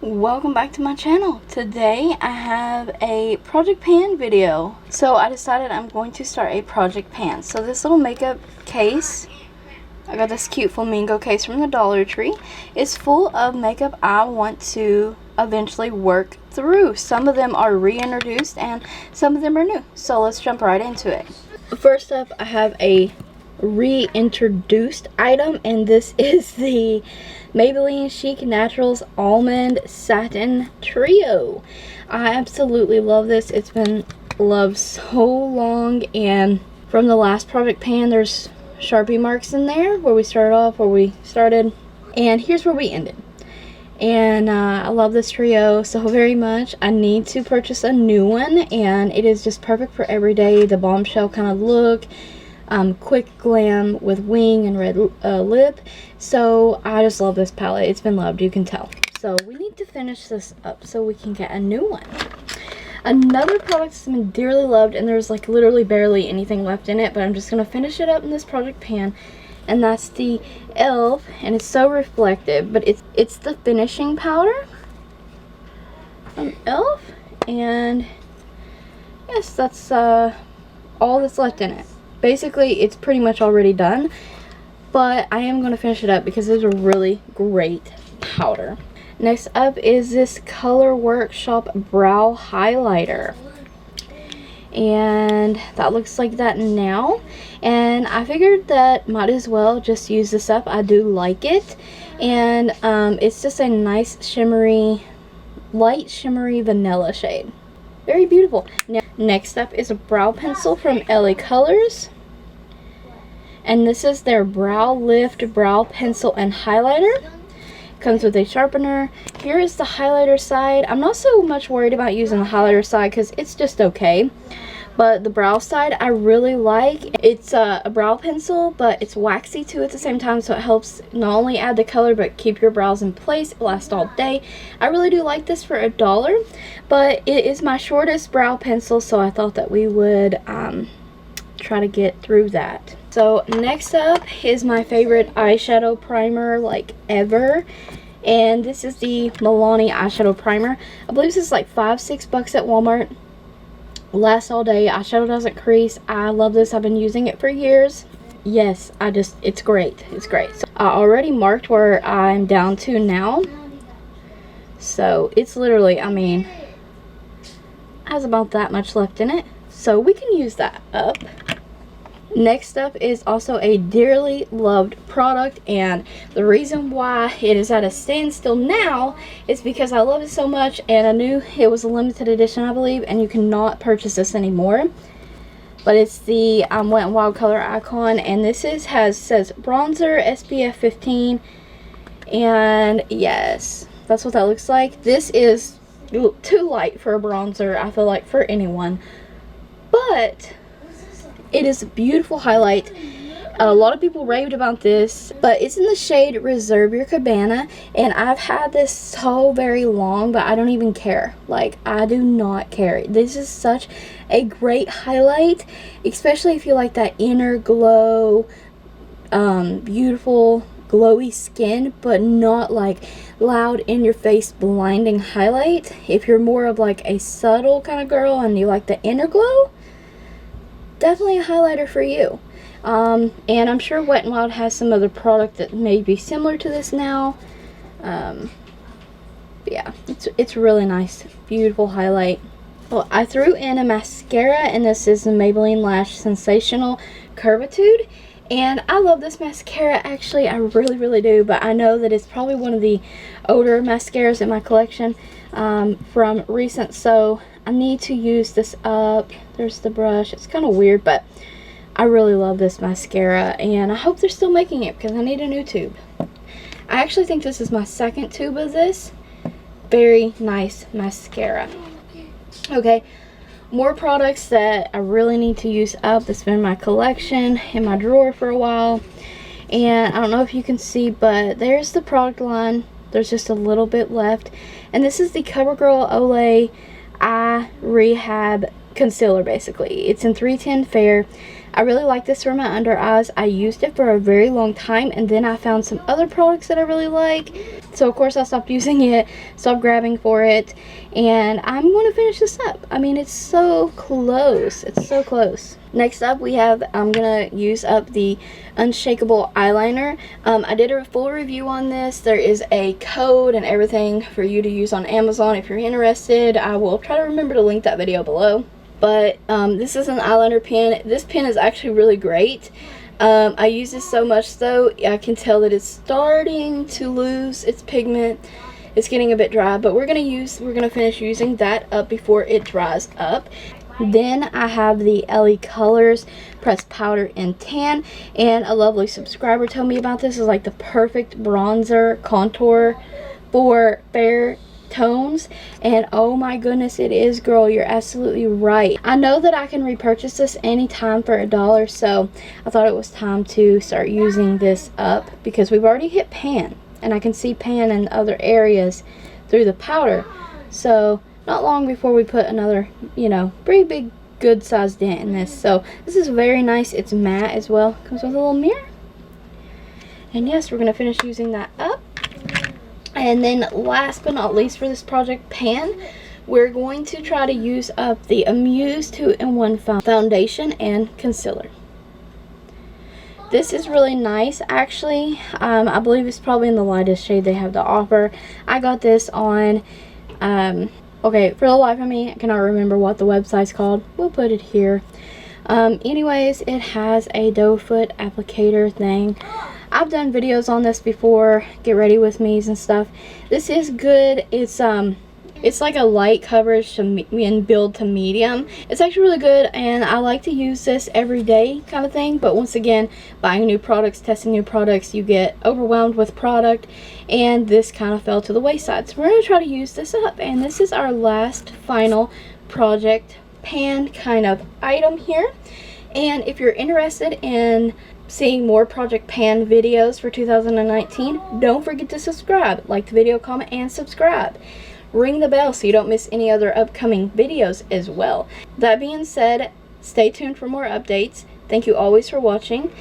Welcome back to my channel. Today I have a project pan video. So I decided I'm going to start a project pan. So this little makeup case, I got this cute flamingo case from the DollarTree, is full of makeup I want to eventually work through. Some of them are reintroduced and some of them are new. So let's jump right into it. First up, I have a reintroduced item, and this is the Maybelline Chic Naturals Almond Satin Trio. I absolutely love this. It's been loved so long, and from the last project pan there's Sharpie marks in there where we started, and here's where we ended. And I love this trio so very much. I need to purchase a new one, and it is just perfect for everyday, the bombshell kind of look. Quick glam with wing and red lip. So I just love this palette. It's been loved, you can tell. So we need to finish this up so we can get a new one. Another product that's been dearly loved, and there's like literally barely anything left in it, but I'm just going to finish it up in this project pan, and that's the e.l.f. and it's so reflective, but it's the finishing powder from e.l.f. and yes, that's all that's left in it. Basically, it's pretty much already done, but I am going to finish it up because it's a really great powder. Next up is this Color Workshop Brow Highlighter, and that looks like that now, and I figured that might as well just use this up. I do like it, and it's just a nice shimmery, light shimmery vanilla shade. Very beautiful. Now, next up is a brow pencil from LA Colors, and this is their Brow Lift Brow Pencil and Highlighter. Comes with a sharpener. Here is the highlighter side. I'm not so much worried about using the highlighter side because it's just okay, but the brow side I really like. It's a brow pencil, but it's waxy too at the same time, so it helps not only add the color but keep your brows in place. It lasts all day. I really do like this for $1, but it is my shortest brow pencil, so I thought that we would try to get through that. So next up is my favorite eyeshadow primer like ever, and this is the Milani eyeshadow primer. I believe this is like $5-6 at Walmart. Lasts all day. Eyeshadow doesn't crease. I love this. I've been using it for years. Yes, it's great. It's great. So I already marked where I'm down to now, so it's literally, I mean, has about that much left in it, so we can use that up. Next up is also a dearly loved product, and the reason why it is at a standstill now is because I love it so much, and I knew it was a limited edition, I believe, and you cannot purchase this anymore. But it's the Wet n Wild Color Icon, and this says bronzer, SPF 15, and yes, that's what that looks like. This is too light for a bronzer, I feel like, for anyone, but it is a beautiful highlight. A lot of people raved about this, but it's in the shade Reserve Your Cabana, and I've had this so very long, but I don't even care. Like, I do not care. This is such a great highlight, especially if you like that inner glow, beautiful glowy skin, but not like loud in your face blinding highlight. If you're more of like a subtle kind of girl and you like the inner glow, definitely a highlighter for you. And I'm sure Wet n Wild has some other product that may be similar to this now. But yeah, it's really nice, beautiful highlight. Well, I threw in a mascara, and this is the Maybelline Lash Sensational Curvitude, and I love this mascara. Actually, I really do, but I know that it's probably one of the older mascaras in my collection from recent, so I need to use this up. There's the brush. It's kind of weird, but I really love this mascara, and I hope they're still making it because I need a new tube. I actually think this is my second tube of this. Very nice mascara. Okay, more products that I really need to use up. That's been in my collection, in my drawer for a while, and I don't know if you can see, but there's the product line. There's just a little bit left, and this is the CoverGirl Olay Eye Rehab Concealer. Basically, it's in 310 Fair. I really like this for my under eyes. I used it for a very long time, and then I found some other products that I really like. So of course I stopped using it, stopped grabbing for it, and I'm going to finish this up. I mean, it's so close. It's so close. Next up we have, I'm going to use up the Unshakable eyeliner. I did a full review on this. There is a code and everything for you to use on Amazon if you're interested. I will try to remember to link that video below. But this is an eyeliner pen. This pen is actually really great. I use this so much though, I can tell that it's starting to lose its pigment. It's getting a bit dry, but we're gonna finish using that up before it dries up. Then I have the LE Colors Pressed Powder in Tan, and a lovely subscriber told me about this. It's like the perfect bronzer contour for fair tones, and oh my goodness, it is, girl. You're absolutely right. I know that I can repurchase this anytime for $1, so I thought it was time to start using this up because we've already hit pan, and I can see pan in other areas through the powder. So not long before we put another, you know, pretty big good sized dent in this. So this is very nice. It's matte as well. Comes with a little mirror. And yes, we're gonna finish using that up. And then last but not least for this project pan, we're going to try to use up the Amuse 2-in-1 foundation and concealer. This is really nice actually. I believe it's probably in the lightest shade they have to offer. I got this on, okay, for the life of me, I cannot remember what the website's called. We'll put it here. Anyways, it has a doe foot applicator thing. I've done videos on this before, get ready with me's and stuff. This is good. It's like a light coverage and build to medium. It's actually really good, and I like to use this every day kind of thing. But once again, buying new products, testing new products, you get overwhelmed with product, and this kind of fell to the wayside. So we're going to try to use this up, and this is our last final project pan kind of item here. And if you're interested in seeing more project pan videos for 2019, don't forget to subscribe. Like the video, comment, and subscribe. Ring the bell so you don't miss any other upcoming videos as well. That being said, stay tuned for more updates. Thank you always for watching.